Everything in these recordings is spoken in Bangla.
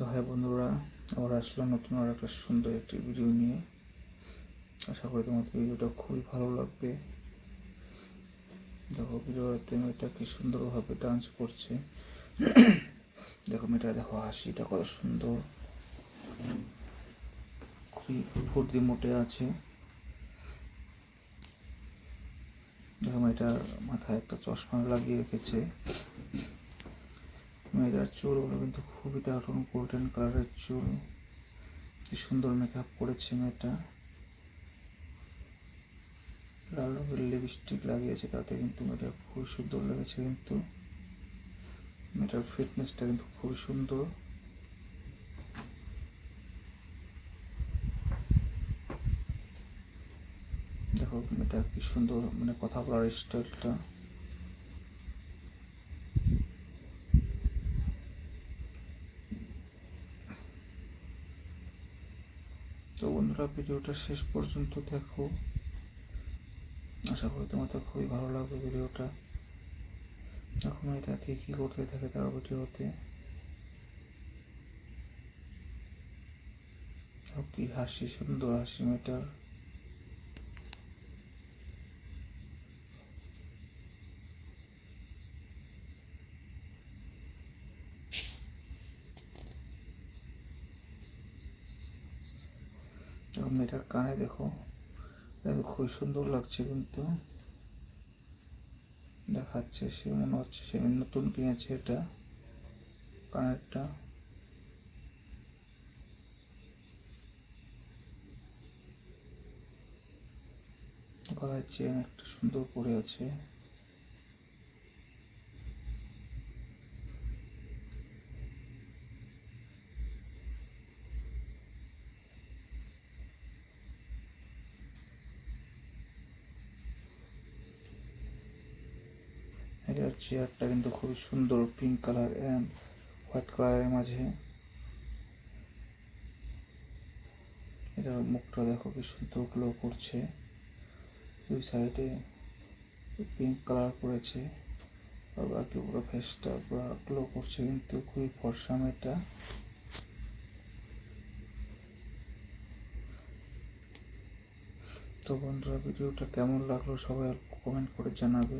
তো হ্যাঁ বন্ধুরা, আবার আসলাম নতুন আর একটা সুন্দর একটি ভিডিও নিয়ে। আশা করি তোমাদের ভিডিওটা খুবই ভালো লাগবে। দেখো ভিডিওতে মেয়েটা কি সুন্দরভাবে ডান্স করছে। দেখো মেয়েটা, দেখো হাসিটা কত সুন্দর, খুবই ফুর্তি মোটে আছে। দেখো মেয়েটার মাথায় একটা চশমা লাগিয়ে রেখেছে। মেয়েটার চুলগুলো কিন্তু খুবই দারুণ, গোল্ডেন কালারের চুল। কি সুন্দর মেকআপ করেছে মেয়েটা। লাল রঙের লিপস্টিক লাগিয়েছে, তাতে কিন্তু মেয়েটা খুব সুন্দর লেগেছে। কিন্তু মেয়েটার ফিটনেসটা কিন্তু খুবই সুন্দর। দেখো মেয়েটা কি সুন্দর, মানে কথা বলার স্টাইলটা। তো বন্ধুরা, ভিডিওটা শেষ পর্যন্ত দেখো, আশা করি তোমাদের খুবই ভালো লাগবে ভিডিওটা। এখন এটা কি কি করতে থাকে তার ভিডিওতে, কি হাসি, সুন্দর হাসি মেয়েটার। এবং মেয়েটার কানে দেখো, খুবই সুন্দর লাগছে। কিন্তু দেখাচ্ছে, সে মনে হচ্ছে সে নতুন কিনেছে এটা, কানেরটা। গলায় চেন একটা সুন্দর পরে আছে। এটার চেয়ারটা কিন্তু খুবই সুন্দর, পিঙ্ক কালার অ্যান্ড হোয়াইট কালারের মাঝে। এটার মুখটা দেখো কি সুন্দর গ্লো করছে, দুই সাইডে পিঙ্ক কালার করেছে, আর বাকি পুরো ফেসটা পুরো গ্লো করছে। কিন্তু খুবই ফর্সা মেয়েটা। তো বন্ধুরা, ভিডিওটা কেমন লাগলো সবাই কমেন্ট করে জানাবে।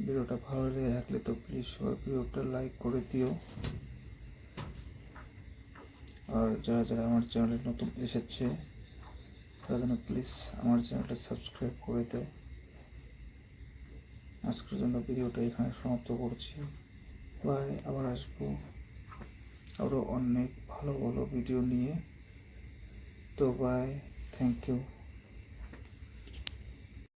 ভিডিওটা ভালো লেগে থাকলে তো প্লিজ সবাই ভিডিওটা লাইক করে দিও। আর যারা যারা আমার চ্যানেলে নতুন এসেছে তারা যেন প্লিজ আমার চ্যানেলটা সাবস্ক্রাইব করে দেয়। আজকের জন্য ভিডিওটা এখানে সমাপ্ত করছি। বাই, আবার আসবো আরও অনেক ভালো ভালো ভিডিও নিয়ে। তো বাই, থ্যাংক ইউ।